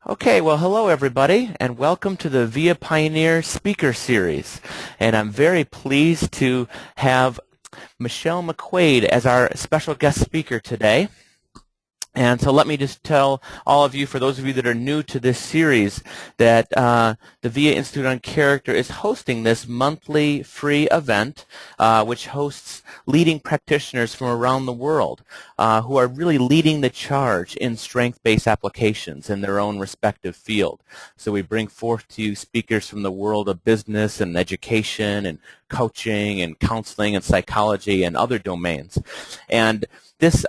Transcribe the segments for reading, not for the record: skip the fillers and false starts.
Okay, well, hello everybody, and welcome to the VIA Pioneer Speaker Series. And I'm very pleased to have Michelle McQuaid as our special guest speaker today. And so let me just tell all of you, for those of you that are new to this series, that the VIA Institute on Character is hosting this monthly free event, which hosts leading practitioners from around the world who are really leading the charge in strength-based applications in their own respective field. So we bring forth to you speakers from the world of business and education and coaching and counseling and psychology and other domains. And this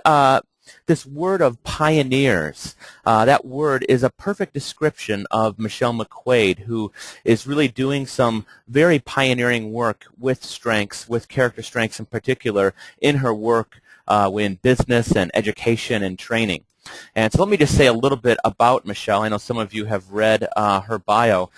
word of pioneers, that word is a perfect description of Michelle McQuaid, who is really doing some very pioneering work with strengths, with character strengths in particular, in her work in business and education and training. And so let me just say a little bit about Michelle. I know some of you have read her bio.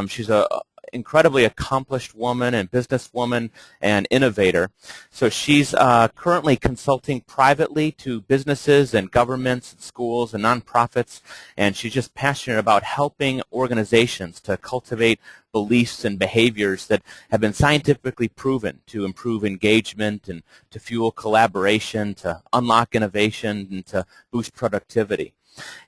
She's a incredibly accomplished woman and businesswoman and innovator. So she's currently consulting privately to businesses and governments and schools and nonprofits, and she's just passionate about helping organizations to cultivate beliefs and behaviors that have been scientifically proven to improve engagement and to fuel collaboration, to unlock innovation, and to boost productivity.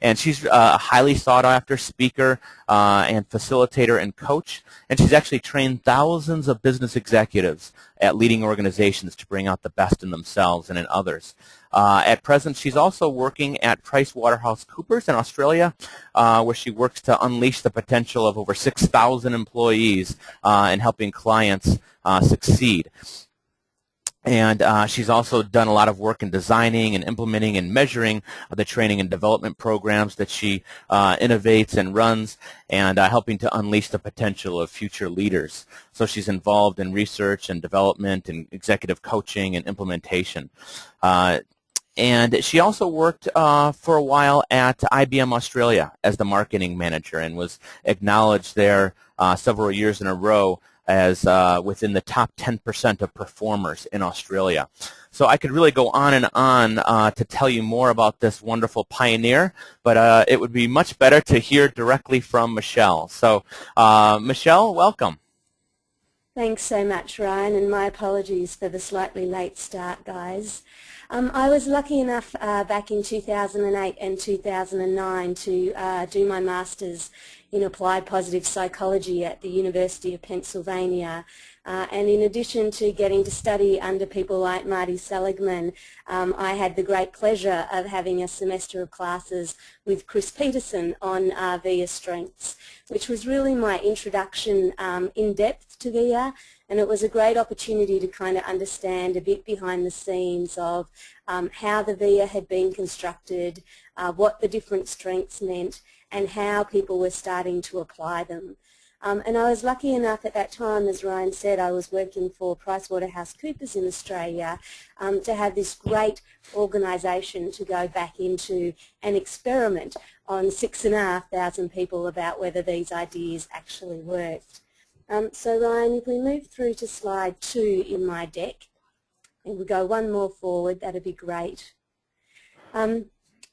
And she's a highly sought-after speaker and facilitator and coach, and she's actually trained thousands of business executives at leading organizations to bring out the best in themselves and in others. At present, she's also working at PricewaterhouseCoopers in Australia, where she works to unleash the potential of over 6,000 employees in helping clients succeed. And she's also done a lot of work in designing and implementing and measuring the training and development programs that she innovates and runs, and helping to unleash the potential of future leaders. So she's involved in research and development and executive coaching and implementation. And she also worked for a while at IBM Australia as the marketing manager and was acknowledged there several years in a row as within the top 10% of performers in Australia. So I could really go on and on to tell you more about this wonderful pioneer, but it would be much better to hear directly from Michelle. So Michelle, welcome. Thanks so much, Ryan, and my apologies for the slightly late start, guys. I was lucky enough back in 2008 and 2009 to do my Master's in Applied Positive Psychology at the University of Pennsylvania. And in addition to getting to study under people like Marty Seligman, I had the great pleasure of having a semester of classes with Chris Peterson on VIA Strengths, which was really my introduction in depth to VIA, and it was a great opportunity to kind of understand a bit behind the scenes of how the VIA had been constructed, what the different strengths meant, and how people were starting to apply them. And I was lucky enough at that time, as Ryan said, I was working for PricewaterhouseCoopers in Australia, to have this great organisation to go back into an experiment on 6,500 people about whether these ideas actually worked. So Ryan, if we move through to slide 2 in my deck, and we go one more forward, that'd be great.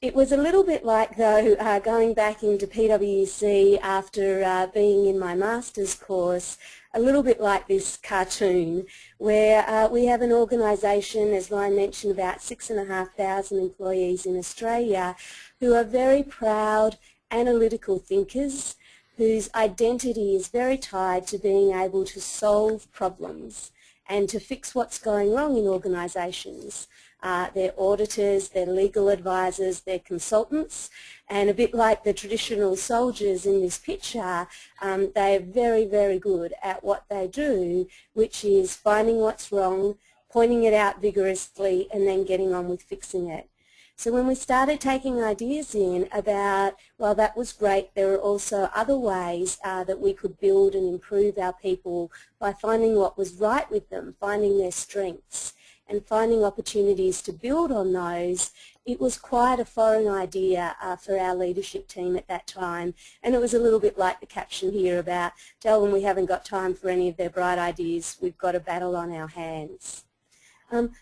It was a little bit like, though, going back into PwC after being in my master's course, a little bit like this cartoon where we have an organisation, as Ryan mentioned, about 6,500 employees in Australia who are very proud, analytical thinkers whose identity is very tied to being able to solve problems and to fix what's going wrong in organisations. They're auditors, they're legal advisors, they're consultants, and a bit like the traditional soldiers in this picture, they're very, very good at what they do, which is finding what's wrong, pointing it out vigorously, and then getting on with fixing it. So when we started taking ideas in about, well, that was great, there were also other ways that we could build and improve our people by finding what was right with them, finding their strengths, and finding opportunities to build on those, it was quite a foreign idea for our leadership team at that time. And it was a little bit like the caption here about, tell them we haven't got time for any of their bright ideas, we've got a battle on our hands.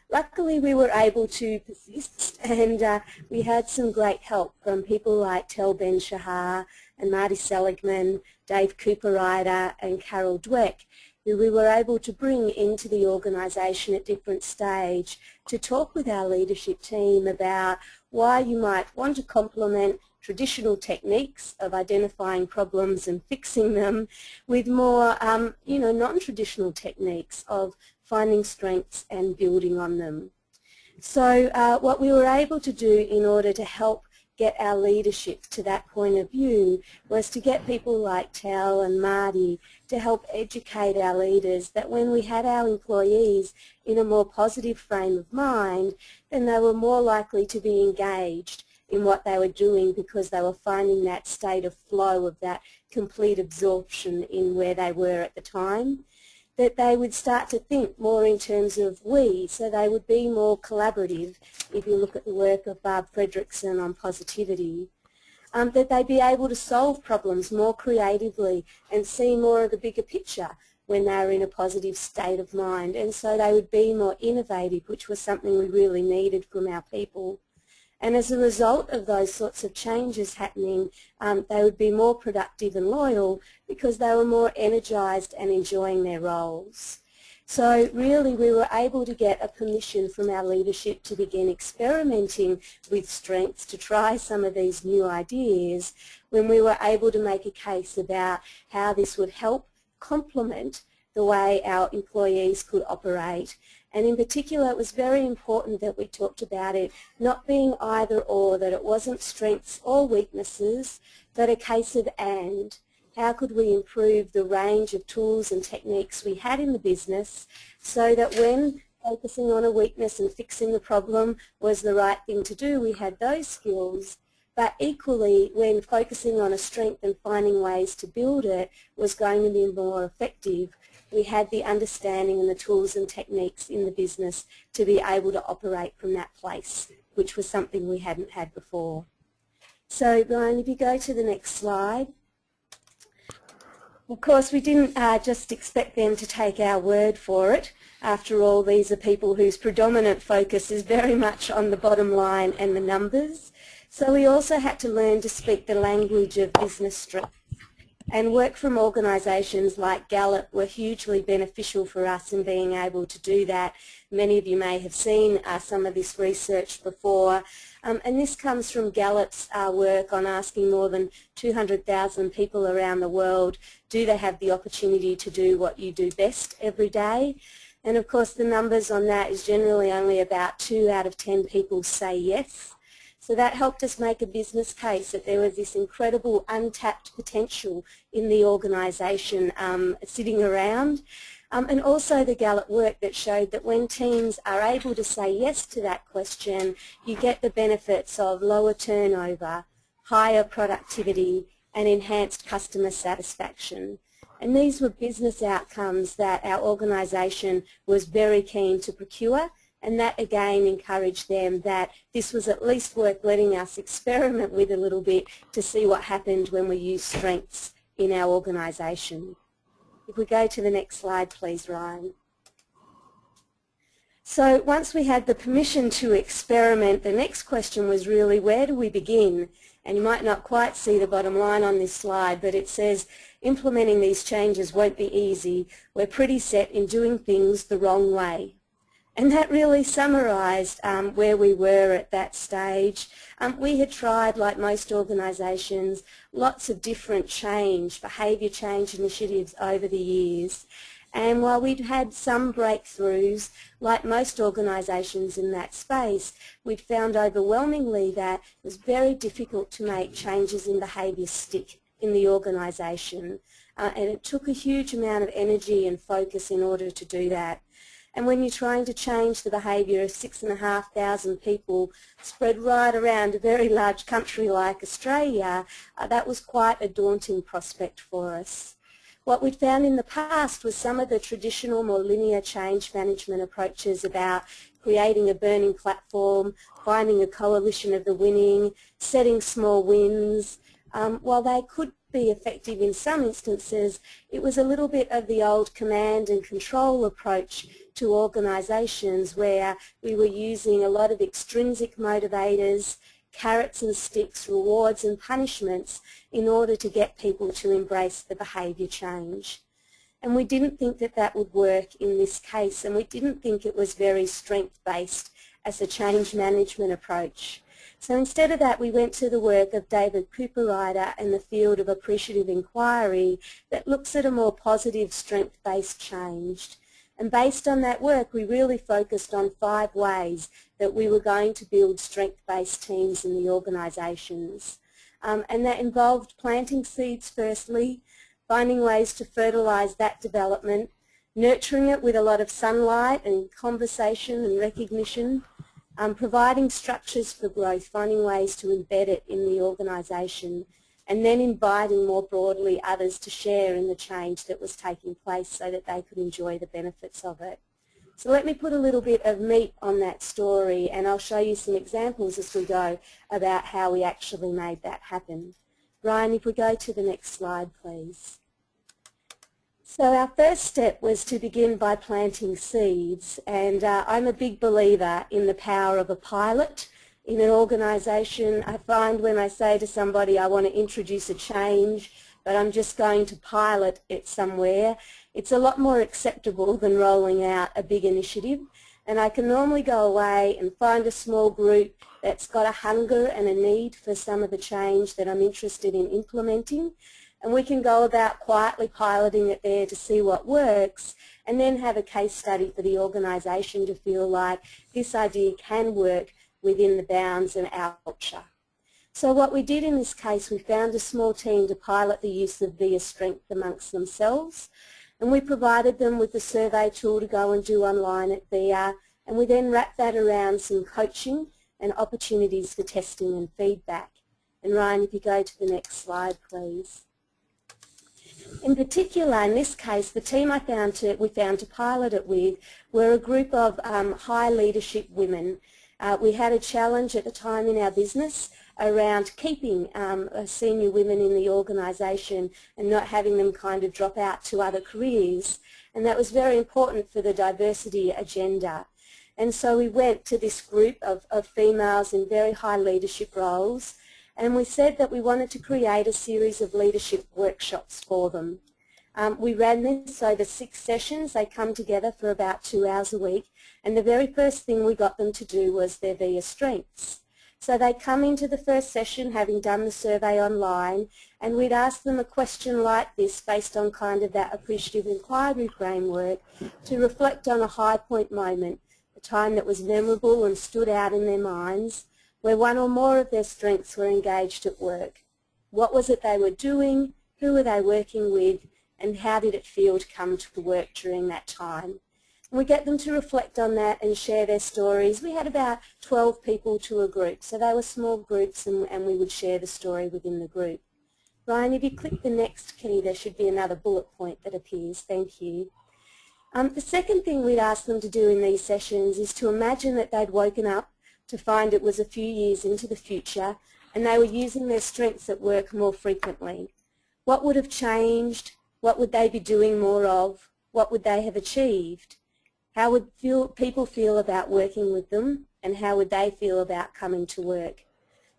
Luckily, we were able to persist, and we had some great help from people like Tel Ben Shahar, and Marty Seligman, Dave Cooper-Ryder and Carol Dweck, who we were able to bring into the organisation at different stage to talk with our leadership team about why you might want to complement traditional techniques of identifying problems and fixing them with more, non-traditional techniques of finding strengths and building on them. So what we were able to do in order to help get our leadership to that point of view was to get people like Tal and Marty to help educate our leaders that when we had our employees in a more positive frame of mind, then they were more likely to be engaged in what they were doing because they were finding that state of flow, of that complete absorption in where they were at the time, that they would start to think more in terms of we, so they would be more collaborative, if you look at the work of Barb Fredrickson on positivity, that they'd be able to solve problems more creatively and see more of the bigger picture when they were in a positive state of mind, and so they would be more innovative, which was something we really needed from our people. And as a result of those sorts of changes happening, they would be more productive and loyal because they were more energised and enjoying their roles. So really we were able to get a permission from our leadership to begin experimenting with strengths, to try some of these new ideas, when we were able to make a case about how this would help complement the way our employees could operate. And in particular, it was very important that we talked about it not being either or, that it wasn't strengths or weaknesses, but a case of and. How could we improve the range of tools and techniques we had in the business so that when focusing on a weakness and fixing the problem was the right thing to do, we had those skills, but equally when focusing on a strength and finding ways to build it was going to be more effective, we had the understanding and the tools and techniques in the business to be able to operate from that place, which was something we hadn't had before. So Ryan, if you go to the next slide. Of course, we didn't just expect them to take our word for it. After all, these are people whose predominant focus is very much on the bottom line and the numbers. So we also had to learn to speak the language of business strength. And work from organisations like Gallup were hugely beneficial for us in being able to do that. Many of you may have seen some of this research before. And this comes from Gallup's work on asking more than 200,000 people around the world, do they have the opportunity to do what you do best every day? And of course the numbers on that is generally only about 2 out of 10 people say yes. So that helped us make a business case that there was this incredible untapped potential in the organisation sitting around. And also the Gallup work that showed that when teams are able to say yes to that question, you get the benefits of lower turnover, higher productivity and enhanced customer satisfaction. And these were business outcomes that our organisation was very keen to procure. And that again encouraged them that this was at least worth letting us experiment with a little bit to see what happened when we used strengths in our organisation. If we go to the next slide, please, Ryan. So once we had the permission to experiment, the next question was really, where do we begin? And you might not quite see the bottom line on this slide, but it says, implementing these changes won't be easy. We're pretty set in doing things the wrong way. And that really summarised where we were at that stage. We had tried, like most organisations, lots of different behaviour change initiatives over the years. And while we'd had some breakthroughs, like most organisations in that space, we'd found overwhelmingly that it was very difficult to make changes in behaviour stick in the organisation. And it took a huge amount of energy and focus in order to do that. And when you're trying to change the behaviour of 6,500 people spread right around a very large country like Australia, that was quite a daunting prospect for us. What we'd found in the past was some of the traditional, more linear change management approaches about creating a burning platform, finding a coalition of the winning, setting small wins. While they could be effective in some instances, it was a little bit of the old command and control approach to organisations where we were using a lot of extrinsic motivators, carrots and sticks, rewards and punishments in order to get people to embrace the behaviour change. And we didn't think that that would work in this case, and we didn't think it was very strength-based as a change management approach. So instead of that, we went to the work of David Cooperrider and the field of appreciative inquiry that looks at a more positive strength-based change. And based on that work, we really focused on 5 ways that we were going to build strength-based teams in the organisations. And that involved planting seeds firstly, finding ways to fertilise that development, nurturing it with a lot of sunlight and conversation and recognition, providing structures for growth, finding ways to embed it in the organisation, and then inviting more broadly others to share in the change that was taking place so that they could enjoy the benefits of it. So let me put a little bit of meat on that story, and I'll show you some examples as we go about how we actually made that happen. Ryan, if we go to the next slide, please. So our first step was to begin by planting seeds, and I'm a big believer in the power of a pilot. In an organisation, I find when I say to somebody I want to introduce a change, but I'm just going to pilot it somewhere, it's a lot more acceptable than rolling out a big initiative. And I can normally go away and find a small group that's got a hunger and a need for some of the change that I'm interested in implementing. And we can go about quietly piloting it there to see what works, and then have a case study for the organisation to feel like this idea can work within the bounds of our culture. So what we did in this case, we found a small team to pilot the use of VIA Strength amongst themselves, and we provided them with the survey tool to go and do online at VIA, and we then wrapped that around some coaching and opportunities for testing and feedback. And Ryan, if you go to the next slide, please. In particular, in this case, the team we found to pilot it with were a group of high leadership women. We had a challenge at the time in our business around keeping senior women in the organisation and not having them kind of drop out to other careers, and that was very important for the diversity agenda. And so we went to this group of females in very high leadership roles, and we said that we wanted to create a series of leadership workshops for them. We ran this over 6 sessions. They come together for about 2 hours a week, and the very first thing we got them to do was their VIA strengths. So they'd come into the first session having done the survey online, and we'd ask them a question like this based on kind of that appreciative inquiry framework to reflect on a high point moment, a time that was memorable and stood out in their minds, where one or more of their strengths were engaged at work. What was it they were doing, who were they working with, and how did it feel to come to work during that time? And we get them to reflect on that and share their stories. We had about 12 people to a group, so they were small groups, and we would share the story within the group. Ryan, if you click the next key, there should be another bullet point that appears. Thank you. The second thing we'd ask them to do in these sessions is to imagine that they'd woken up to find it was a few years into the future and they were using their strengths at work more frequently. What would have changed? What would they be doing more of? What would they have achieved? How would people feel about working with them, and how would they feel about coming to work?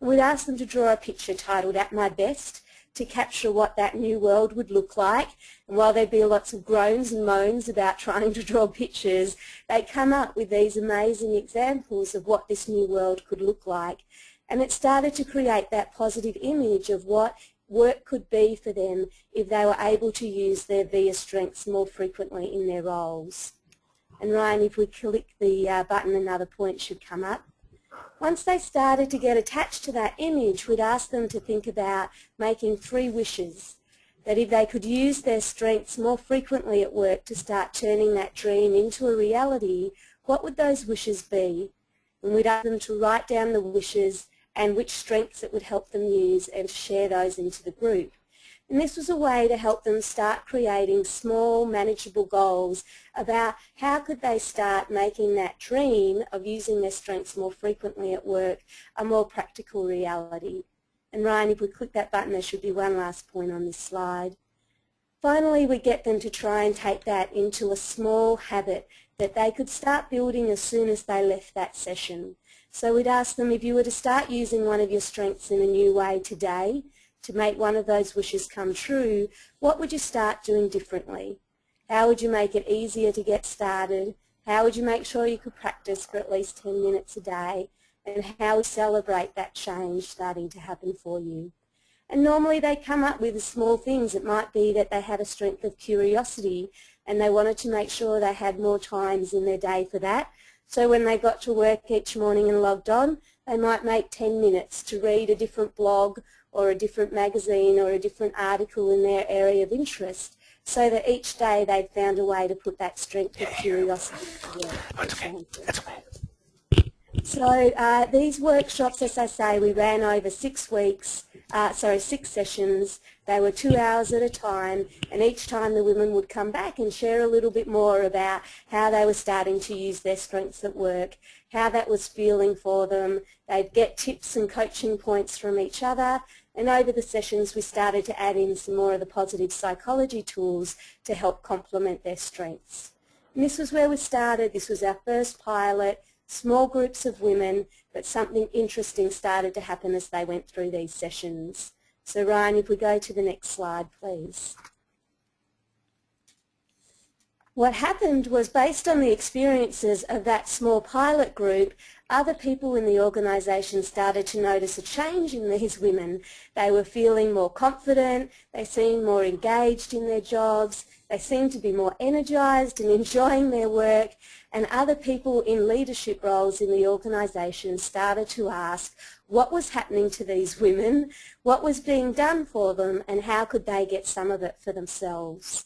And we'd ask them to draw a picture titled "At My Best" to capture what that new world would look like. And while there'd be lots of groans and moans about trying to draw pictures, they'd come up with these amazing examples of what this new world could look like. And it started to create that positive image of what work could be for them if they were able to use their VIA strengths more frequently in their roles. And Ryan, if we click the button, another point should come up. Once they started to get attached to that image, we'd ask them to think about making 3 wishes, that if they could use their strengths more frequently at work to start turning that dream into a reality, what would those wishes be? And we'd ask them to write down the wishes and which strengths it would help them use and to share those into the group. And this was a way to help them start creating small, manageable goals about how could they start making that dream of using their strengths more frequently at work a more practical reality. And Ryan, if we click that button, there should be one last point on this slide. Finally, we get them to try and take that into a small habit that they could start building as soon as they left that session. So we'd ask them, if you were to start using one of your strengths in a new way today to make one of those wishes come true, what would you start doing differently? How would you make it easier to get started? How would you make sure you could practice for at least 10 minutes a day? And how would you celebrate that change starting to happen for you? And normally they come up with small things. It might be that they had a strength of curiosity and they wanted to make sure they had more times in their day for that. So when they got to work each morning and logged on, they might make 10 minutes to read a different blog or a different magazine or a different article in their area of interest, so that each day they'd found a way to put that strength of curiosity to work. That's okay. That's okay. So these workshops, as I say, we ran over 6 weeks, 6 sessions. They were 2 hours at a time, and each time the women would come back and share a little bit more about how they were starting to use their strengths at work, how that was feeling for them. They'd get tips and coaching points from each other, and over the sessions we started to add in some more of the positive psychology tools to help complement their strengths. And this was where we started. This was our first pilot. Small groups of women, but something interesting started to happen as they went through these sessions. So Ryan, if we go to the next slide, please. What happened was, based on the experiences of that small pilot group, other people in the organisation started to notice a change in these women. They were feeling more confident, they seemed more engaged in their jobs, they seemed to be more energised and enjoying their work, and other people in leadership roles in the organisation started to ask what was happening to these women, what was being done for them, and how could they get some of it for themselves.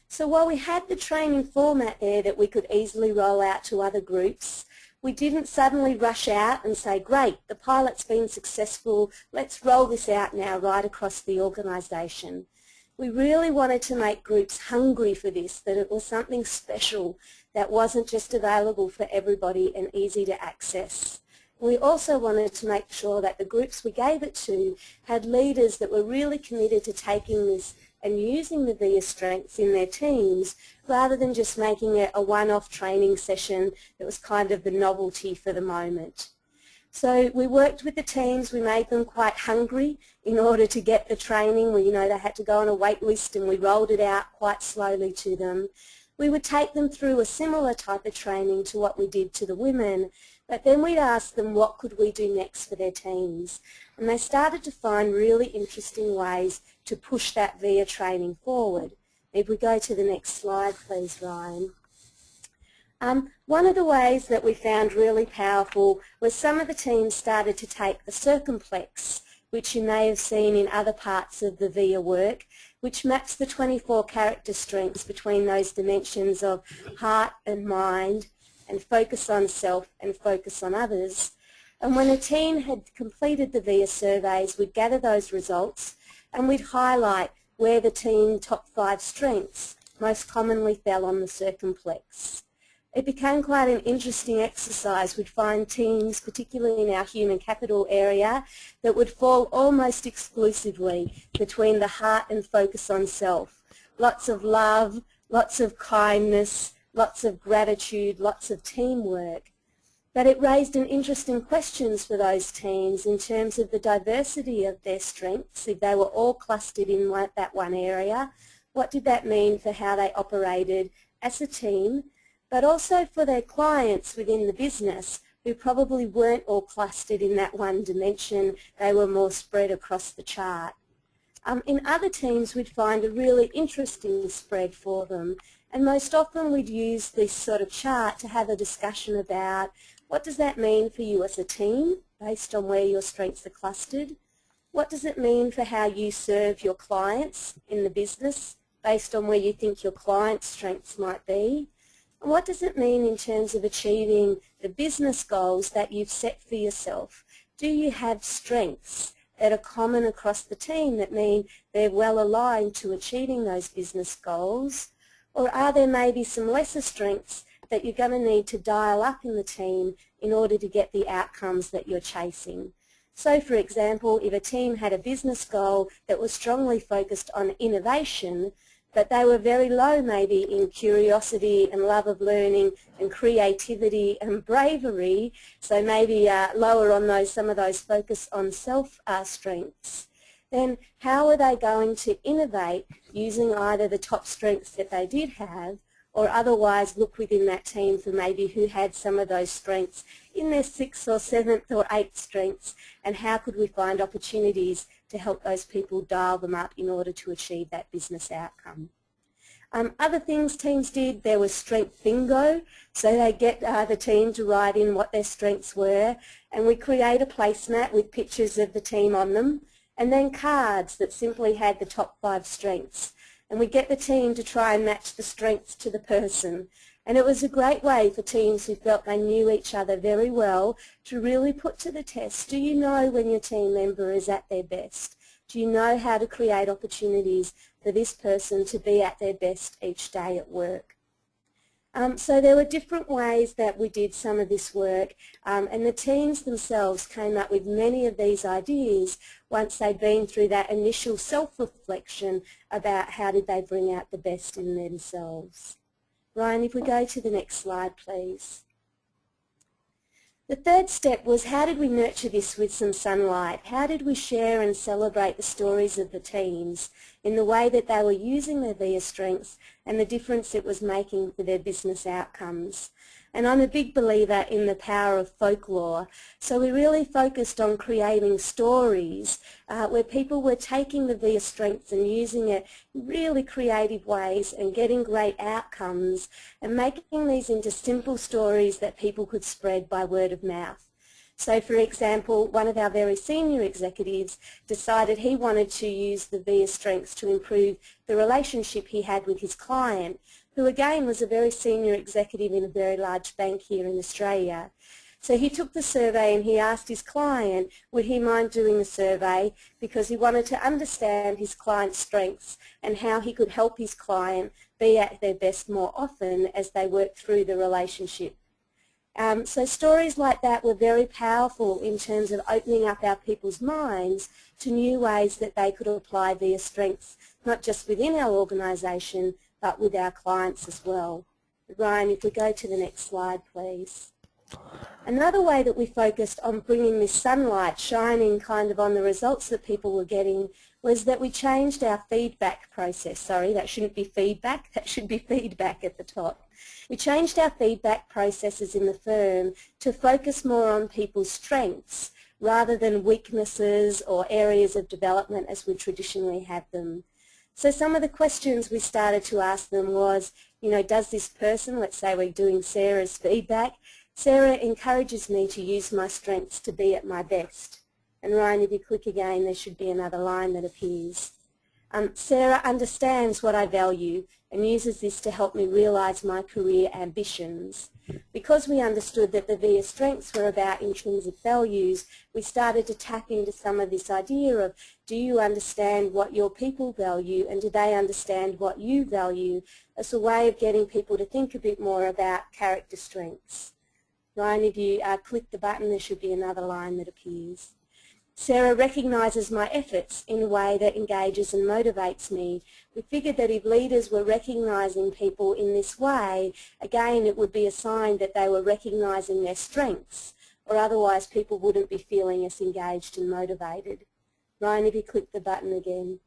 So while we had the training format there that we could easily roll out to other groups, we didn't suddenly rush out and say, great, the pilot's been successful, let's roll this out now right across the organisation. We really wanted to make groups hungry for this, that it was something special that wasn't just available for everybody and easy to access. We also wanted to make sure that the groups we gave it to had leaders that were really committed to taking this and using the VIA strengths in their teams, rather than just making it a one-off training session that was kind of the novelty for the moment. So we worked with the teams, we made them quite hungry in order to get the training. They had to go on a wait list, and we rolled it out quite slowly to them. We would take them through a similar type of training to what we did to the women, but then we'd ask them what could we do next for their teams. And they started to find really interesting ways to push that VIA training forward. If we go to the next slide, please, Ryan. One of the ways that we found really powerful was some of the teams started to take the circumplex, which you may have seen in other parts of the VIA work, which maps the 24 character strengths between those dimensions of heart and mind, and focus on self and focus on others. And when a team had completed the VIA surveys, we'd gather those results and we'd highlight where the team top 5 strengths most commonly fell on the circumplex. It became quite an interesting exercise. We'd find teams, particularly in our human capital area, that would fall almost exclusively between the heart and focus on self. Lots of love, lots of kindness, lots of gratitude, lots of teamwork. But it raised an interesting questions for those teams in terms of the diversity of their strengths. If they were all clustered in that one area, what did that mean for how they operated as a team, but also for their clients within the business who probably weren't all clustered in that one dimension, they were more spread across the chart. In other teams we'd find a really interesting spread for them, and most often we'd use this sort of chart to have a discussion about what does that mean for you as a team based on where your strengths are clustered? What does it mean for how you serve your clients in the business based on where you think your clients' strengths might be? And what does it mean in terms of achieving the business goals that you've set for yourself? Do you have strengths that are common across the team that mean they're well aligned to achieving those business goals? Or are there maybe some lesser strengths that you're going to need to dial up in the team in order to get the outcomes that you're chasing? So, for example, if a team had a business goal that was strongly focused on innovation, but they were very low maybe in curiosity and love of learning and creativity and bravery, so maybe lower on some of those focus on self strengths, then how are they going to innovate using either the top strengths that they did have, or otherwise look within that team for maybe who had some of those strengths in their 6th or 7th or 8th strengths, and how could we find opportunities to help those people dial them up in order to achieve that business outcome. Other things teams did, there was strength bingo, so they get the team to write in what their strengths were, and we create a placemat with pictures of the team on them, and then cards that simply had the top 5 strengths. And we get the team to try and match the strengths to the person. And it was a great way for teams who felt they knew each other very well to really put to the test, do you know when your team member is at their best? Do you know how to create opportunities for this person to be at their best each day at work? So there were different ways that we did some of this work, and the teams themselves came up with many of these ideas once they'd been through that initial self-reflection about how did they bring out the best in themselves. Ryan, if we go to the next slide, please. The third step was, how did we nurture this with some sunlight? How did we share and celebrate the stories of the teams in the way that they were using their VIA strengths and the difference it was making for their business outcomes? And I'm a big believer in the power of folklore, so we really focused on creating stories where people were taking the VIA strengths and using it in really creative ways and getting great outcomes and making these into simple stories that people could spread by word of mouth. So for example, one of our very senior executives decided he wanted to use the VIA strengths to improve the relationship he had with his client, who again was a very senior executive in a very large bank here in Australia. So he took the survey and he asked his client would he mind doing the survey, because he wanted to understand his client's strengths and how he could help his client be at their best more often as they worked through the relationship. So stories like that were very powerful in terms of opening up our people's minds to new ways that they could apply their strengths, not just within our organisation, but with our clients as well. Ryan, if we go to the next slide, please. Another way that we focused on bringing this sunlight shining kind of on the results that people were getting was that we changed our feedback process. Sorry, that shouldn't be feedback, that should be feedback at the top. We changed our feedback processes in the firm to focus more on people's strengths rather than weaknesses or areas of development as we traditionally have them. So some of the questions we started to ask them was, does this person, let's say we're doing Sarah's feedback, Sarah encourages me to use my strengths to be at my best. And Ryan, if you click again, there should be another line that appears. Sarah understands what I value and uses this to help me realise my career ambitions. Because we understood that the VIA strengths were about intrinsic values, we started to tap into some of this idea of, do you understand what your people value and do they understand what you value, as a way of getting people to think a bit more about character strengths. Ryan, if you click the button, there should be another line that appears. Sarah recognises my efforts in a way that engages and motivates me. We figured that if leaders were recognising people in this way, again it would be a sign that they were recognising their strengths, or otherwise people wouldn't be feeling as engaged and motivated. Ryan, if you click the button again.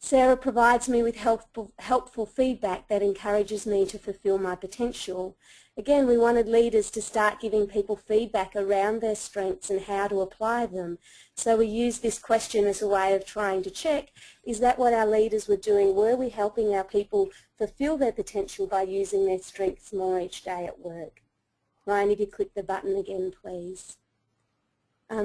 Sarah provides me with helpful feedback that encourages me to fulfil my potential. Again, we wanted leaders to start giving people feedback around their strengths and how to apply them. So we used this question as a way of trying to check, is that what our leaders were doing? Were we helping our people fulfil their potential by using their strengths more each day at work? Ryan, if you click the button again, please.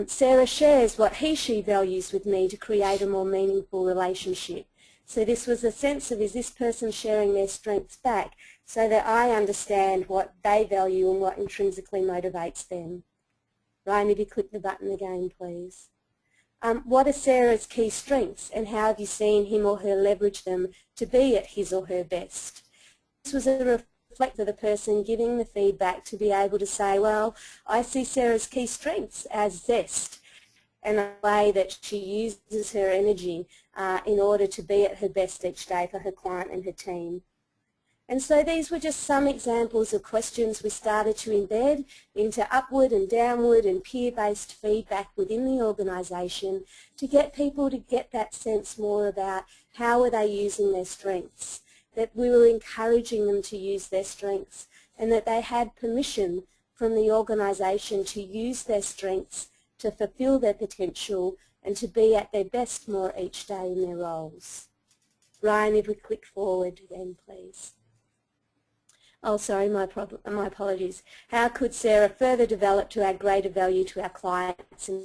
Sarah shares what he/she values with me to create a more meaningful relationship. So this was a sense of, is this person sharing their strengths back so that I understand what they value and what intrinsically motivates them. Ryan, if you click the button again, please. What are Sarah's key strengths and how have you seen him or her leverage them to be at his or her best? This was a reflect of the person giving the feedback to be able to say, well, I see Sarah's key strengths as zest, and the way that she uses her energy in order to be at her best each day for her client and her team. And so these were just some examples of questions we started to embed into upward and downward and peer-based feedback within the organisation to get people to get that sense more about how are they using their strengths, that we were encouraging them to use their strengths, and that they had permission from the organisation to use their strengths to fulfil their potential and to be at their best more each day in their roles. Ryan, if we click forward then, please. Oh, sorry, my apologies. How could Sarah further develop to add greater value to our clients? And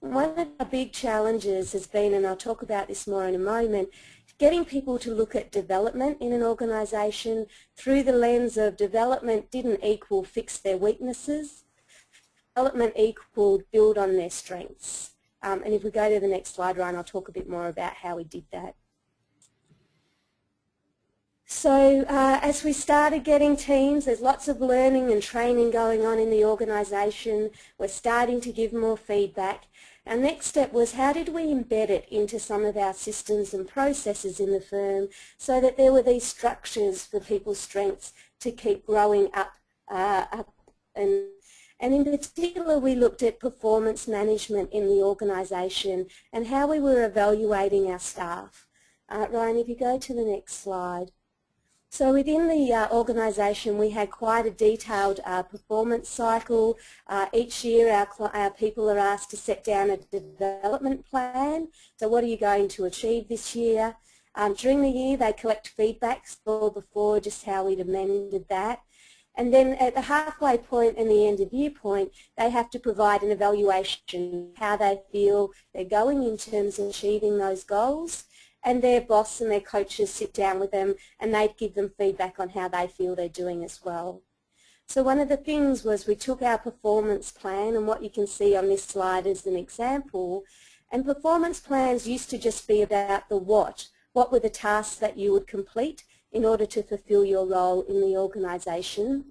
one of the big challenges has been, and I'll talk about this more in a moment, getting people to look at development in an organisation through the lens of development didn't equal fix their weaknesses. Development equaled build on their strengths. And if we go to the next slide, Ryan, I'll talk a bit more about how we did that. So as we started getting teams, there's lots of learning and training going on in the organisation. We're starting to give more feedback. Our next step was how did we embed it into some of our systems and processes in the firm so that there were these structures for people's strengths to keep growing up. And in particular, we looked at performance management in the organisation and how we were evaluating our staff. Ryan, if you go to the next slide. So within the organisation, we had quite a detailed performance cycle. Each year our people are asked to set down a development plan. So what are you going to achieve this year? During the year they collect feedback before just how we'd amended that. And then at the halfway point and the end of year point, they have to provide an evaluation, how they feel they're going in terms of achieving those goals. And their boss and their coaches sit down with them and they give them feedback on how they feel they're doing as well. So one of the things was we took our performance plan, and what you can see on this slide is an example, and performance plans used to just be about the what. What were the tasks that you would complete in order to fulfill your role in the organisation?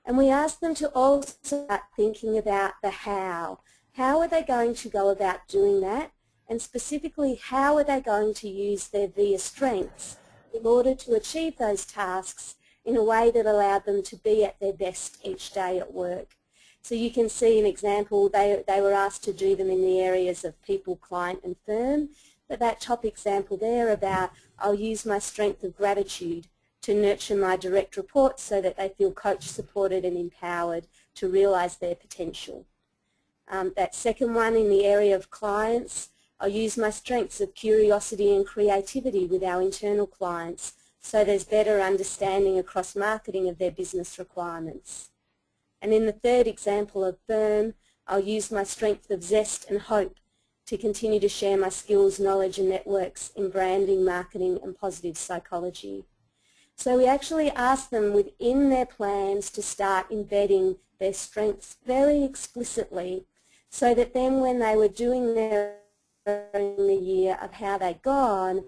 And we asked them to also start thinking about the how. How are they going to go about doing that? And specifically, how are they going to use their VIA strengths in order to achieve those tasks in a way that allowed them to be at their best each day at work. So you can see an example, they were asked to do them in the areas of people, client and firm, but that top example there about I'll use my strength of gratitude to nurture my direct reports so that they feel coached, supported and empowered to realise their potential. That second one in the area of clients, I'll use my strengths of curiosity and creativity with our internal clients so there's better understanding across marketing of their business requirements. And in the third example of firm, I'll use my strength of zest and hope to continue to share my skills, knowledge and networks in branding, marketing and positive psychology. So we actually asked them within their plans to start embedding their strengths very explicitly so that then when they were doing their in the year of how they'd gone,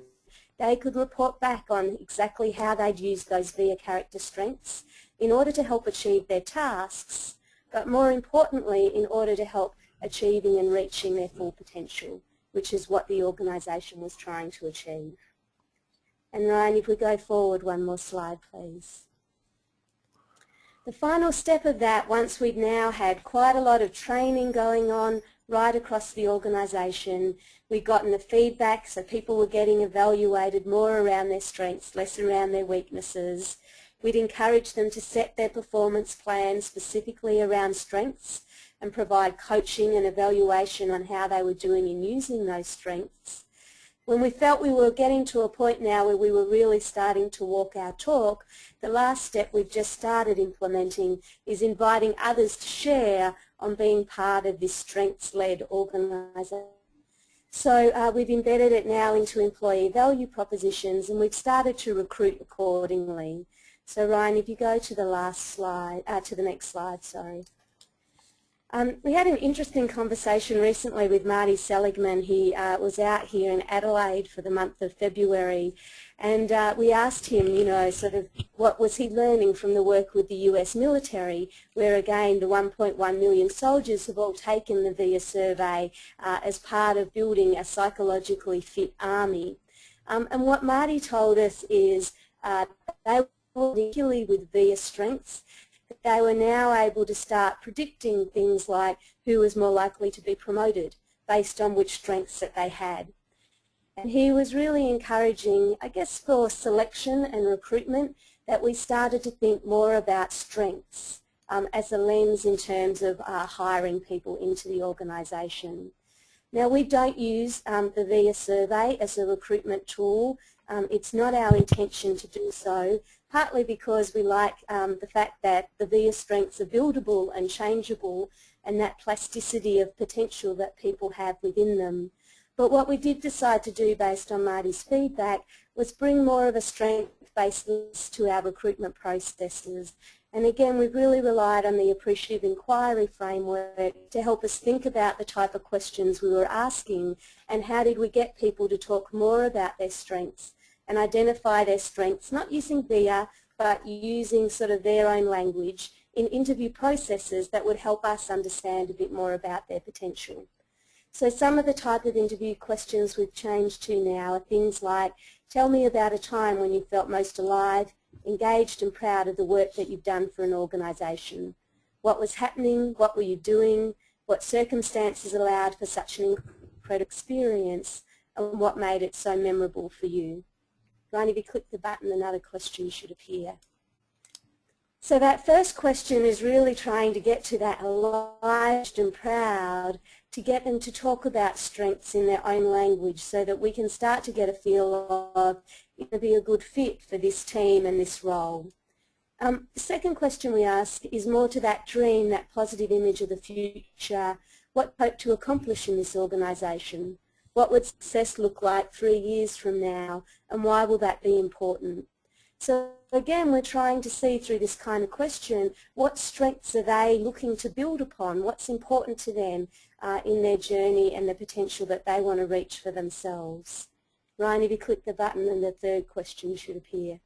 they could report back on exactly how they'd used those VIA character strengths in order to help achieve their tasks, but more importantly in order to help achieving and reaching their full potential, which is what the organisation was trying to achieve. And Ryan, if we go forward one more slide please. The final step of that, once we'd now had quite a lot of training going on right across the organisation, we'd gotten the feedback, so people were getting evaluated more around their strengths, less around their weaknesses. We'd encouraged them to set their performance plans specifically around strengths and provide coaching and evaluation on how they were doing in using those strengths. When we felt we were getting to a point now where we were really starting to walk our talk, the last step we've just started implementing is inviting others to share on being part of this strengths-led organisation. So we've embedded it now into employee value propositions and we've started to recruit accordingly. So Ryan, if you go to the last slide, to the next slide, sorry. We had an interesting conversation recently with Marty Seligman. He was out here in Adelaide for the month of February, and we asked him, you know, sort of what was he learning from the work with the US military, where again the 1.1 million soldiers have all taken the VIA survey as part of building a psychologically fit army. And what Marty told us is they were particularly with VIA strengths, they were now able to start predicting things like who was more likely to be promoted based on which strengths that they had. And he was really encouraging, I guess, for selection and recruitment, that we started to think more about strengths as a lens in terms of hiring people into the organisation. Now, we don't use the VIA survey as a recruitment tool. It's not our intention to do so, partly because we like the fact that the VIA strengths are buildable and changeable, and that plasticity of potential that people have within them. But what we did decide to do based on Marty's feedback was bring more of a strength-based list to our recruitment processes. And again, we've really relied on the appreciative inquiry framework to help us think about the type of questions we were asking and how did we get people to talk more about their strengths and identify their strengths, not using VIA, but using sort of their own language in interview processes that would help us understand a bit more about their potential. So some of the type of interview questions we've changed to now are things like, tell me about a time when you felt most alive, engaged and proud of the work that you've done for an organisation. What was happening, what were you doing, what circumstances allowed for such an incredible experience, and what made it so memorable for you. Ryan, if you click the button, another question should appear. So that first question is really trying to get to that alive and proud, to get them to talk about strengths in their own language so that we can start to get a feel of it will be a good fit for this team and this role. The second question we ask is more to that dream, that positive image of the future. What hope to accomplish in this organisation? What would success look like 3 years from now, and why will that be important? So again, we're trying to see through this kind of question, what strengths are they looking to build upon? What's important to them in their journey and the potential that they want to reach for themselves? Ryan, if you click the button, and the third question should appear.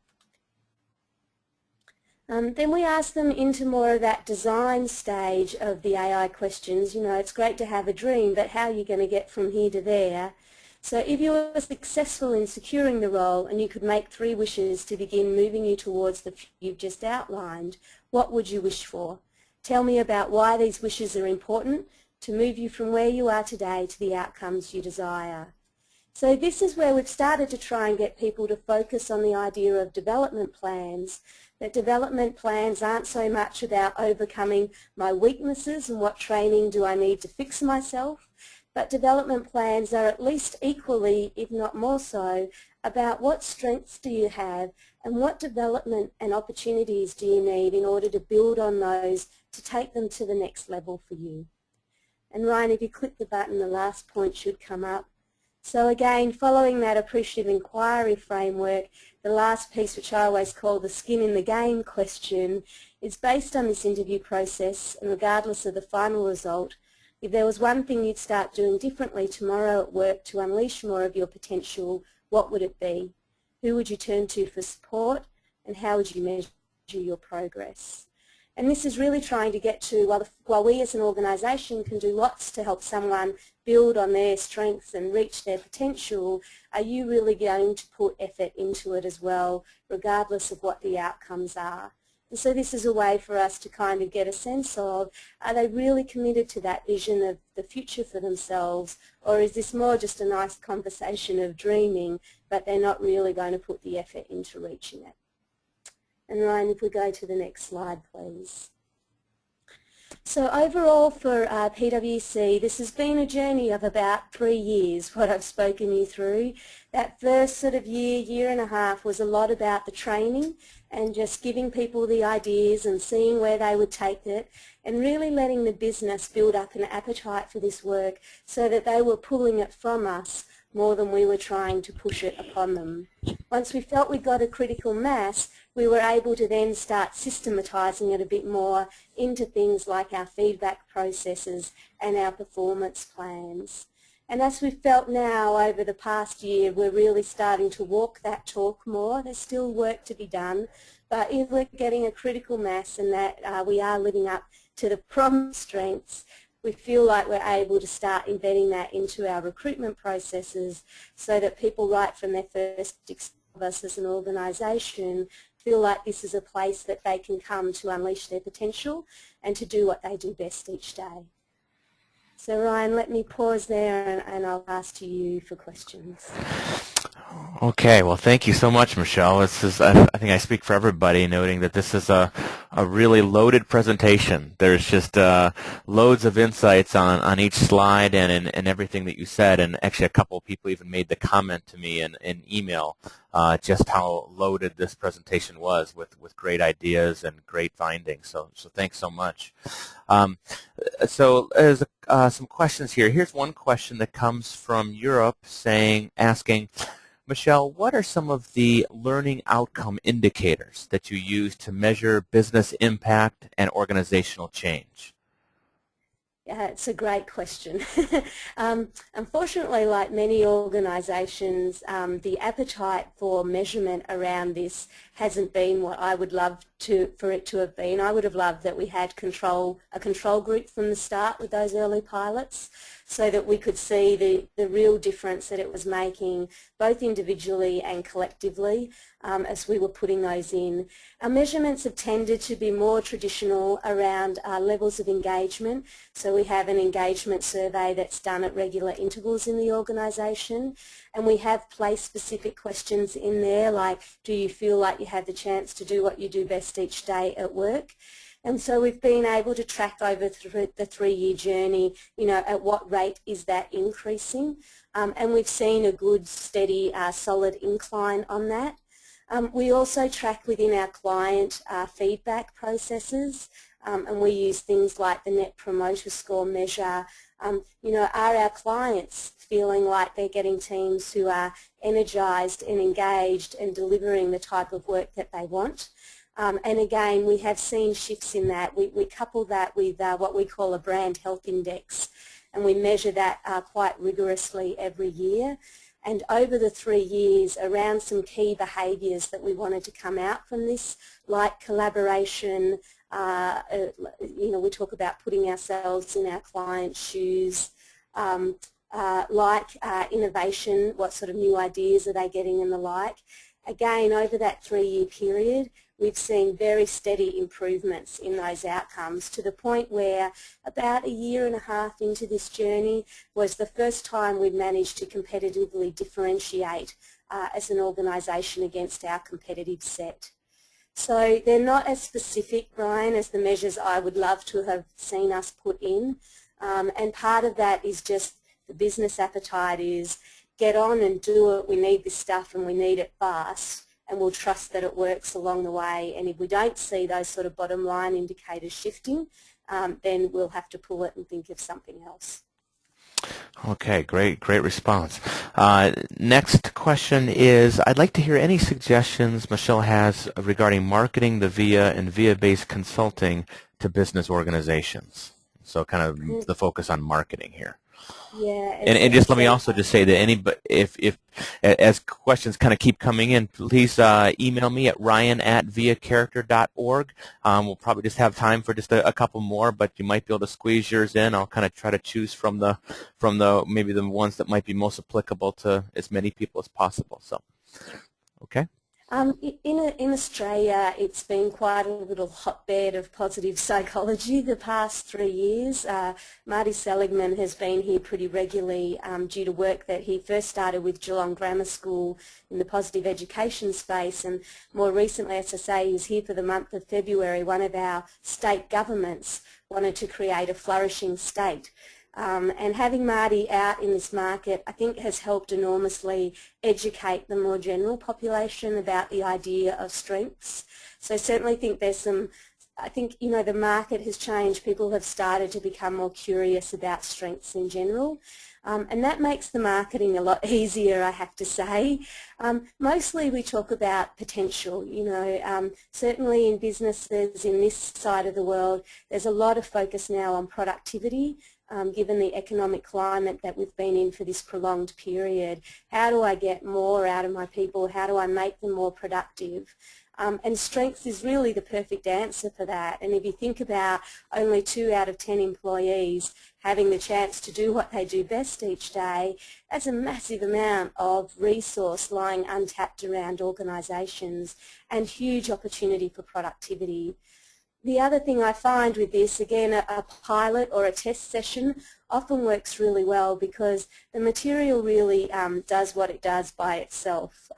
Then we ask them into more of that design stage of the AI questions. You know, it's great to have a dream, but how are you going to get from here to there? So if you were successful in securing the role and you could make 3 wishes to begin moving you towards the future you've just outlined, what would you wish for? Tell me about why these wishes are important to move you from where you are today to the outcomes you desire. So this is where we've started to try and get people to focus on the idea of development plans, that development plans aren't so much about overcoming my weaknesses and what training do I need to fix myself, but development plans are at least equally, if not more so, about what strengths do you have and what development and opportunities do you need in order to build on those to take them to the next level for you. And Ryan, if you click the button, the last point should come up. So again, following that appreciative inquiry framework, the last piece, which I always call the skin in the game question, is based on this interview process, and regardless of the final result, if there was one thing you'd start doing differently tomorrow at work to unleash more of your potential, what would it be? Who would you turn to for support, and how would you measure your progress? And this is really trying to get to, while we as an organisation can do lots to help someone build on their strengths and reach their potential, are you really going to put effort into it as well, regardless of what the outcomes are? And so this is a way for us to kind of get a sense of, are they really committed to that vision of the future for themselves, or is this more just a nice conversation of dreaming, but they're not really going to put the effort into reaching it? And Ryan, if we go to the next slide, please. So overall for PwC, this has been a journey of about 3 years, what I've spoken you through. That first sort of year and a half was a lot about the training and just giving people the ideas and seeing where they would take it, and really letting the business build up an appetite for this work so that they were pulling it from us more than we were trying to push it upon them. Once we felt we got a critical mass, we were able to then start systematizing it a bit more into things like our feedback processes and our performance plans. And as we've felt now over the past year, we're really starting to walk that talk more. There's still work to be done, but if we're getting a critical mass and that we are living up to the promised strengths, we feel like we're able to start embedding that into our recruitment processes so that people right from their first experience with us as an organisation feel like this is a place that they can come to unleash their potential and to do what they do best each day. So Ryan, let me pause there and I'll pass to you for questions. Okay, well, thank you so much, Michelle. This is, I think I speak for everybody, noting that this is a really loaded presentation. There's just loads of insights on each slide and in everything that you said, and actually a couple of people even made the comment to me in email just how loaded this presentation was with great ideas and great findings. So thanks so much. So there's some questions here. Here's one question that comes from Europe asking, Michelle, what are some of the learning outcome indicators that you use to measure business impact and organizational change? Yeah, it's a great question. Unfortunately, like many organisations, the appetite for measurement around this hasn't been what I would love for it to have been. I would have loved that we had a control group from the start with those early pilots so that we could see the real difference that it was making both individually and collectively as we were putting those in. Our measurements have tended to be more traditional around levels of engagement. So we have an engagement survey that's done at regular intervals in the organisation, and we have place-specific questions in there like, do you feel like you have the chance to do what you do best each day at work? And so we've been able to track over the 3-year journey, you know, at what rate is that increasing. And we've seen a good, steady, solid incline on that. We also track within our client feedback processes, and we use things like the Net Promoter Score measure. You know, are our clients feeling like they're getting teams who are energised and engaged and delivering the type of work that they want? And again, we have seen shifts in that. We couple that with what we call a brand health index, and we measure that quite rigorously every year. And over the 3 years, around some key behaviours that we wanted to come out from this, like collaboration, you know, we talk about putting ourselves in our clients' shoes, like innovation, what sort of new ideas are they getting and the like. Again, over that 3-year period, we've seen very steady improvements in those outcomes to the point where about 1.5 years into this journey was the first time we've managed to competitively differentiate as an organisation against our competitive set. So they're not as specific, Brian, as the measures I would love to have seen us put in. And part of that is just the business appetite is get on and do it. We need this stuff and we need it fast, and we'll trust that it works along the way. And if we don't see those sort of bottom line indicators shifting, then we'll have to pull it and think of something else. Okay, great response. Next question is, I'd like to hear any suggestions Michelle has regarding marketing the VIA and VIA-based consulting to business organizations. So kind of the focus on marketing here. Yeah, and just let me also just say that if as questions kind of keep coming in, please email me at ryan@viacharacter.org. We'll probably just have time for just a couple more, but you might be able to squeeze yours in. I'll kind of try to choose from the maybe the ones that might be most applicable to as many people as possible. So, okay. In Australia, it's been quite a little hotbed of positive psychology the past 3 years. Marty Seligman has been here pretty regularly due to work that he first started with Geelong Grammar School in the positive education space, and more recently, as I say, he's here for the month of February. One of our state governments wanted to create a flourishing state. And having Marty out in this market, I think, has helped enormously educate the more general population about the idea of strengths. So I certainly think there's some I think, the market has changed. People have started to become more curious about strengths in general. And that makes the marketing a lot easier, I have to say. Mostly we talk about potential, certainly in businesses in this side of the world, there's a lot of focus now on productivity, given the economic climate that we've been in for this prolonged period. How do I get more out of my people? How do I make them more productive? And strengths is really the perfect answer for that. And if you think about only 2 out of 10 employees having the chance to do what they do best each day, that's a massive amount of resource lying untapped around organisations and huge opportunity for productivity. The other thing I find with this, again, a pilot or a test session often works really well because the material really does what it does by itself.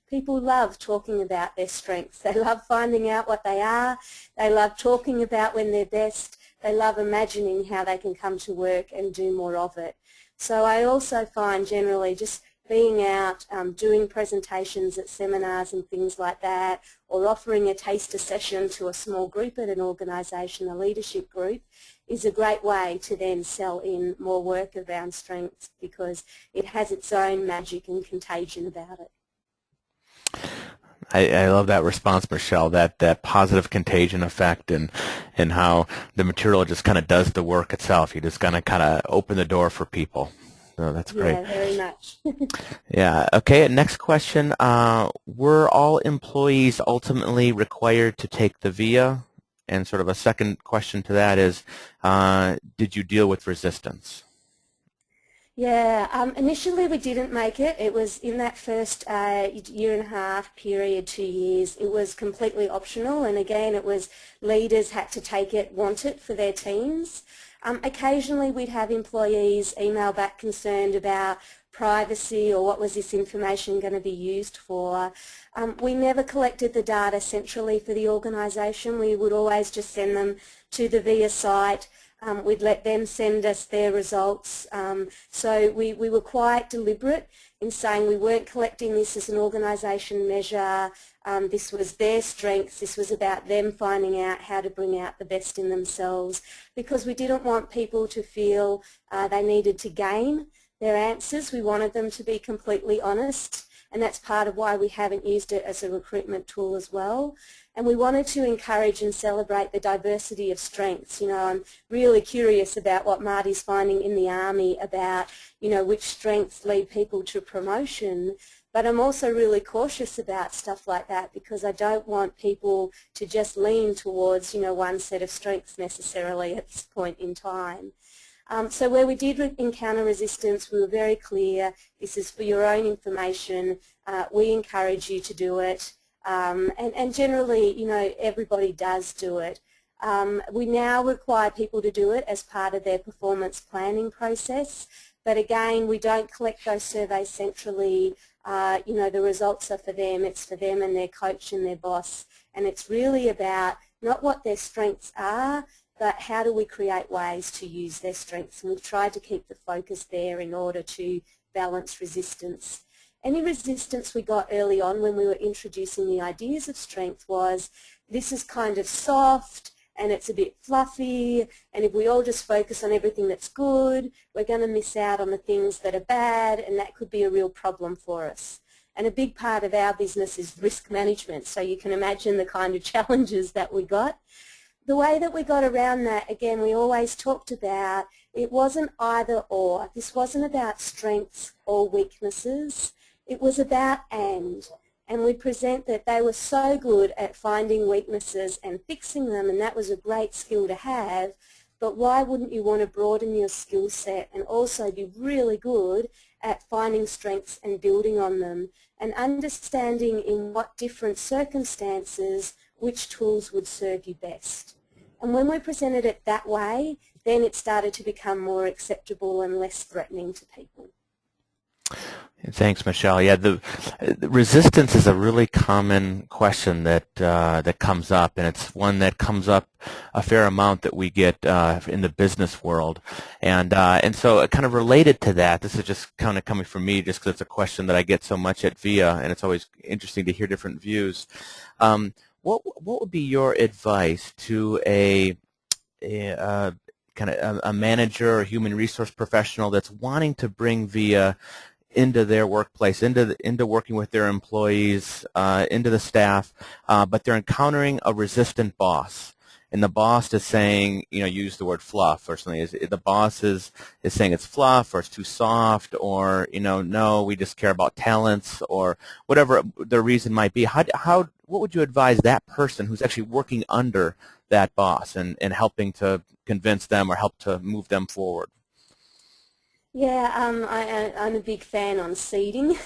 People love talking about their strengths. They love finding out what they are. They love talking about when they're best. They love imagining how they can come to work and do more of it. So I also find generally just being out, doing presentations at seminars and things like that, or offering a taster session to a small group at an organisation, a leadership group, is a great way to then sell in more work around strengths because it has its own magic and contagion about it. I love that response, Michelle, that positive contagion effect and how the material just kind of does the work itself. You just kind of open the door for people. So that's great. Yeah, very much. Yeah. Okay. Next question. Were all employees ultimately required to take the VIA? And sort of a second question to that is, did you deal with resistance? Yeah, initially we didn't make it. It was in that first year and a half period, 2 years, it was completely optional, and again it was leaders had to take it, want it for their teams. Occasionally we'd have employees email back concerned about privacy or what was this information going to be used for. We never collected the data centrally for the organisation. We would always just send them to the VIA site. We'd let them send us their results. So we were quite deliberate in saying we weren't collecting this as an organisation measure. This was their strengths. This was about them finding out how to bring out the best in themselves because we didn't want people to feel they needed to gain their answers. We wanted them to be completely honest, and that's part of why we haven't used it as a recruitment tool as well. And we wanted to encourage and celebrate the diversity of strengths. I'm really curious about what Marty's finding in the Army about, which strengths lead people to promotion. But I'm also really cautious about stuff like that because I don't want people to just lean towards, one set of strengths necessarily at this point in time. So where we did encounter resistance, we were very clear, this is for your own information, we encourage you to do it. And generally, everybody does do it. We now require people to do it as part of their performance planning process, but again, we don't collect those surveys centrally. The results are for them, it's for them and their coach and their boss, and it's really about not what their strengths are, but how do we create ways to use their strengths, and we've tried to keep the focus there in order to balance resistance. Any resistance we got early on when we were introducing the ideas of strength was, this is kind of soft and it's a bit fluffy, and if we all just focus on everything that's good, we're going to miss out on the things that are bad, and that could be a real problem for us. And a big part of our business is risk management, so you can imagine the kind of challenges that we got. The way that we got around that, again, we always talked about, it wasn't either or. This wasn't about strengths or weaknesses. It was about and we present that they were so good at finding weaknesses and fixing them, and that was a great skill to have, but why wouldn't you want to broaden your skill set and also be really good at finding strengths and building on them and understanding in what different circumstances which tools would serve you best. And when we presented it that way, then it started to become more acceptable and less threatening to people. Thanks, Michelle. Yeah, the resistance is a really common question that that comes up, and it's one that comes up a fair amount that we get in the business world. And so kind of related to that, this is just kind of coming from me just because it's a question that I get so much at VIA, and it's always interesting to hear different views. what would be your advice to a kind of a manager or human resource professional that's wanting to bring VIA into their workplace, into working with their employees, into the staff, but they're encountering a resistant boss, and the boss is saying, use the word fluff or something. The boss is saying it's fluff or it's too soft, or no, we just care about talents, or whatever the reason might be. What would you advise that person who's actually working under that boss and helping to convince them or help to move them forward? Yeah, I'm a big fan on seeding.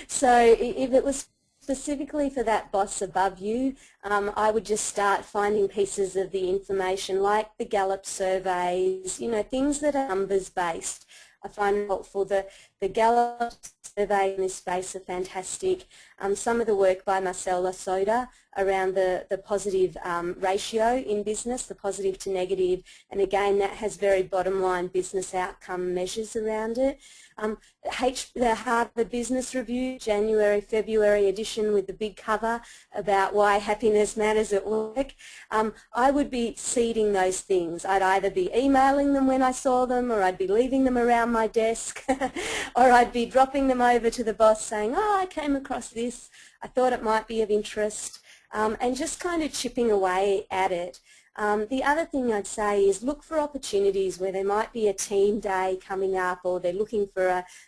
So if it was specifically for that boss above you, I would just start finding pieces of the information like the Gallup surveys, things that are numbers based. I find helpful. The Gallup survey in this space are fantastic. Some of the work by Marcel Soda around the positive ratio in business, the positive to negative, and again that has very bottom line business outcome measures around it. The Harvard Business Review, January, February edition with the big cover about why happiness matters at work. I would be seeding those things. I'd either be emailing them when I saw them, or I'd be leaving them around my desk, or I'd be dropping them over to the boss saying, oh, I came across this, I thought it might be of interest, and just kind of chipping away at it. The other thing I'd say is look for opportunities where there might be a team day coming up, or they're looking for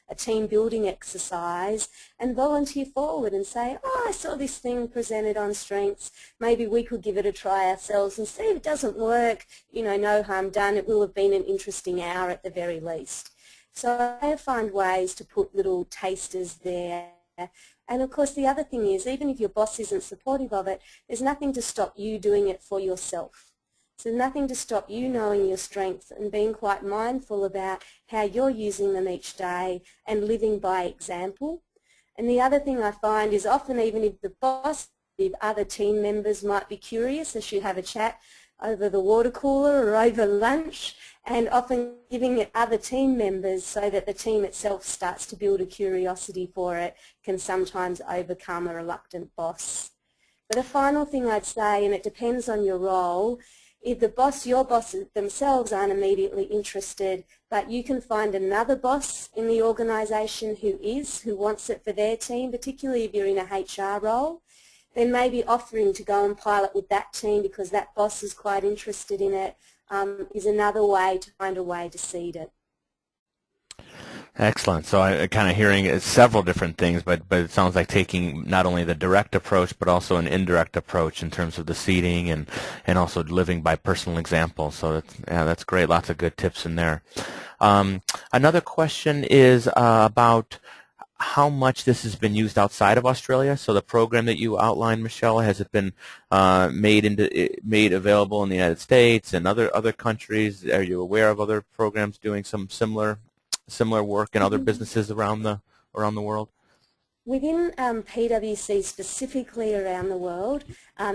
a team building exercise, and volunteer forward and say, oh, I saw this thing presented on strengths, maybe we could give it a try ourselves and see if it doesn't work, no harm done, it will have been an interesting hour at the very least. So I find ways to put little tasters there. And of course the other thing is, even if your boss isn't supportive of it, there's nothing to stop you doing it for yourself. So nothing to stop you knowing your strengths and being quite mindful about how you're using them each day and living by example. And the other thing I find is often, even if the boss, if other team members might be curious, as you have a chat over the water cooler or over lunch, and often giving it other team members so that the team itself starts to build a curiosity for it can sometimes overcome a reluctant boss. But a final thing I'd say, and it depends on your role, if your boss themselves aren't immediately interested, but you can find another boss in the organisation who wants it for their team, particularly if you're in a HR role, then maybe offering to go and pilot with that team because that boss is quite interested in it, is another way to find a way to seed it. Excellent. So I'm kind of hearing several different things, but it sounds like taking not only the direct approach, but also an indirect approach in terms of the seeding and also living by personal example. So that's great. Lots of good tips in there. Another question is about how much this has been used outside of Australia. So the program that you outlined, Michelle, has it been made available in the United States and other countries? Are you aware of other programs doing some similar work in other businesses around the world? Within PwC specifically around the world,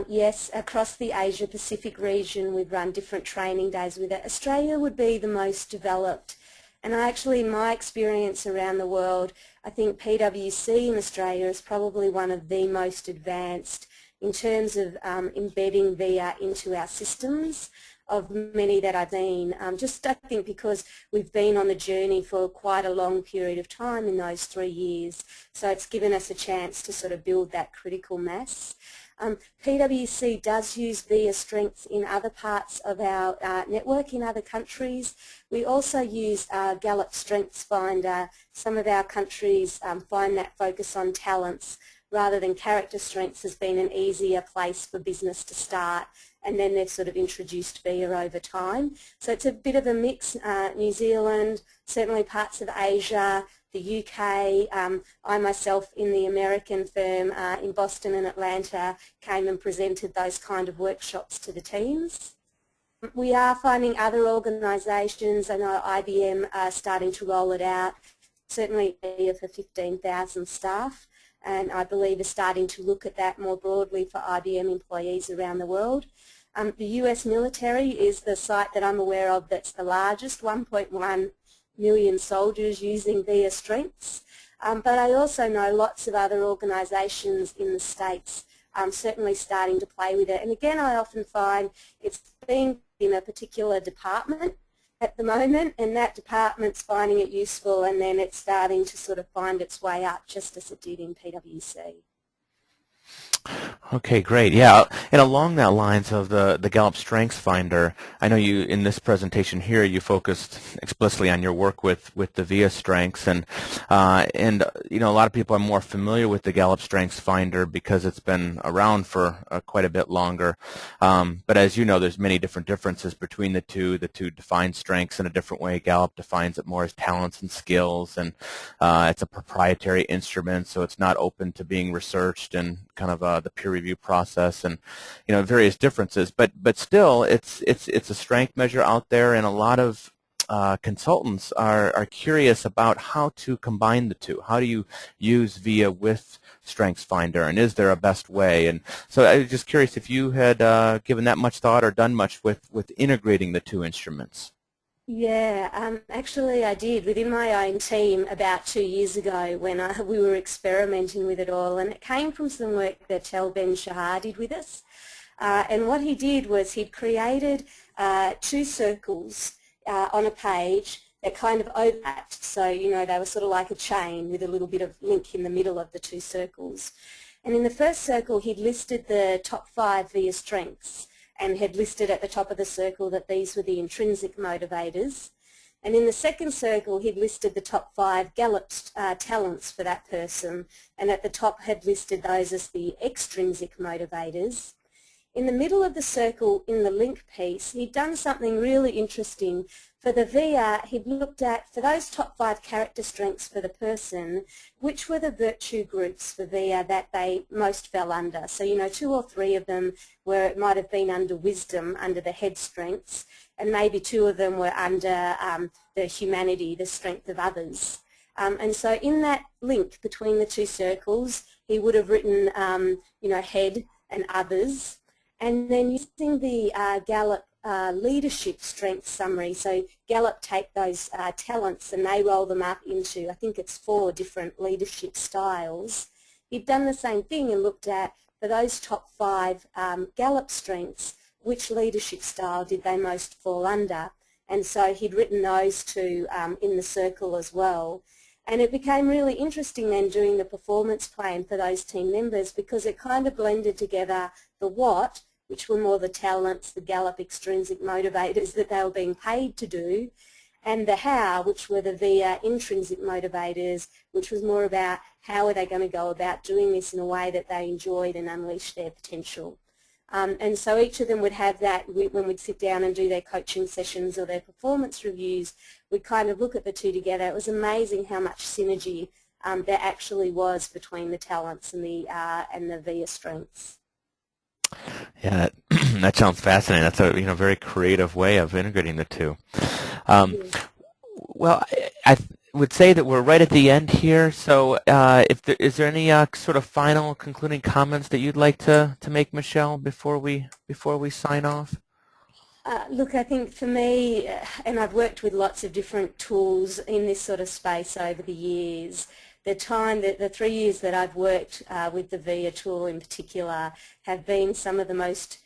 yes, across the Asia Pacific region we've run different training days with it. Australia would be the most developed, and in my experience around the world, I think PwC in Australia is probably one of the most advanced in terms of embedding VIA into our systems of many that I've seen, just I think because we've been on the journey for quite a long period of time in those 3 years, so it's given us a chance to sort of build that critical mass. PwC does use VIA strengths in other parts of our network in other countries. We also use Gallup Strengths Finder. Some of our countries find that focus on talents rather than character strengths has been an easier place for business to start, and then they've sort of introduced VIA over time. So it's a bit of a mix. New Zealand, certainly parts of Asia, the UK, I myself in the American firm in Boston and Atlanta came and presented those kind of workshops to the teams. We are finding other organisations, I know IBM are starting to roll it out, certainly for 15,000 staff, and I believe are starting to look at that more broadly for IBM employees around the world. The US military is the site that I'm aware of that's the largest, 1.1 million soldiers using VIA strengths, but I also know lots of other organisations in the States certainly starting to play with it. And again, I often find it's being in a particular department at the moment, and that department's finding it useful, and then it's starting to sort of find its way up, just as it did in PwC. Okay, great. Yeah, and along that lines of the Gallup Strengths Finder, I know you in this presentation here you focused explicitly on your work with the VIA Strengths, and you know a lot of people are more familiar with the Gallup Strengths Finder because it's been around for quite a bit longer. But as you know, there's many different differences between the two. The two define strengths in a different way. Gallup defines it more as talents and skills, and it's a proprietary instrument, so it's not open to being researched and kind of the peer review process, and you know various differences. But still, it's a strength measure out there, and a lot of consultants are curious about how to combine the two. How do you use VIA with Strengths Finder, and is there a best way? And so I was just curious if you had given that much thought or done much with integrating the two instruments. Yeah, actually I did within my own team about 2 years ago when we were experimenting with it all, and it came from some work that Tel Ben Shahar did with us. And what he did was he'd created two circles on a page that kind of overlapped, so you know they were sort of like a chain with a little bit of link in the middle of the two circles. And in the first circle he'd listed the top 5 VIA strengths, and had listed at the top of the circle that these were the intrinsic motivators. And in the second circle, he'd listed the top 5 Gallup talents for that person, and at the top had listed those as the extrinsic motivators. In the middle of the circle, in the link piece, he'd done something really interesting. For the VIA, he'd looked at, for those top 5 character strengths for the person, which were the virtue groups for VIA that they most fell under. So, you know, 2 or 3 of them where it might have been under wisdom, under the head strengths, and maybe 2 of them were under the humanity, the strength of others. And so in that link between the two circles, he would have written, you know, head and others. And then using the Gallup leadership strength summary, so Gallup take those talents and they roll them up into, I think it's 4 different leadership styles. He'd done the same thing and looked at, for those top 5 Gallup strengths, which leadership style did they most fall under. And so he'd written those 2 in the circle as well. And it became really interesting then doing the performance plan for those team members, because it kind of blended together the what, which were more the talents, the Gallup extrinsic motivators that they were being paid to do, and the how, which were the VIA intrinsic motivators, which was more about how are they going to go about doing this in a way that they enjoyed and unleashed their potential. And so each of them would have that, when we'd sit down and do their coaching sessions or their performance reviews, we'd kind of look at the two together. It was amazing how much synergy there actually was between the talents and the VIA strengths. Yeah, that sounds fascinating. That's a very creative way of integrating the two. Well, I would say that we're right at the end here. So, is there any sort of final concluding comments that you'd like to make, Michelle, before we sign off? Look, I think for me, and I've worked with lots of different tools in this sort of space over the years, the 3 years that I've worked with the VIA tool in particular have been some of the most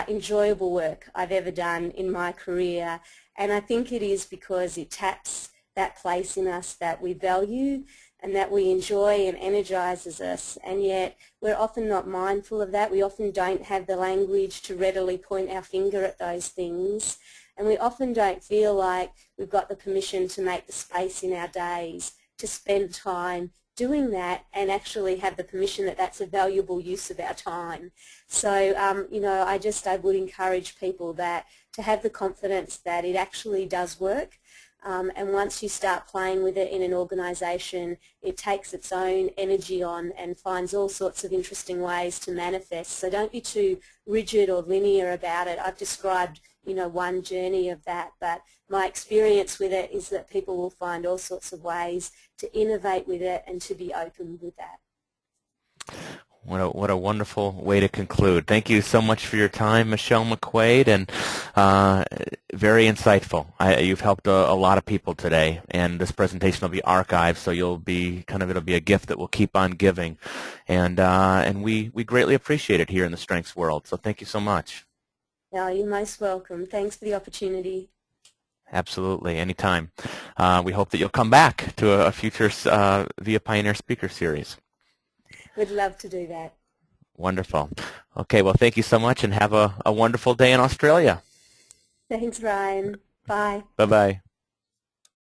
enjoyable work I've ever done in my career, and I think it is because it taps that place in us that we value and that we enjoy and energizes us, and yet we're often not mindful of that. We often don't have the language to readily point our finger at those things, and we often don't feel like we've got the permission to make the space in our days to spend time doing that and actually have the permission that that's a valuable use of our time. So, I would encourage people to have the confidence that it actually does work. And once you start playing with it in an organisation, it takes its own energy on and finds all sorts of interesting ways to manifest. So don't be too rigid or linear about it. I've described, one journey of that, but my experience with it is that people will find all sorts of ways to innovate with it and to be open with that. What a wonderful way to conclude. Thank you so much for your time, Michelle McQuaid, and very insightful. You've helped a lot of people today, and this presentation will be archived, so it'll be a gift that will keep on giving, and we greatly appreciate it here in the Strengths world. So thank you so much. No, you're most welcome. Thanks for the opportunity. Absolutely, anytime. We hope that you'll come back to a future Via Pioneer Speaker Series. We'd love to do that. Wonderful. Okay, well, thank you so much, and have a wonderful day in Australia. Thanks, Ryan. Bye. Bye-bye.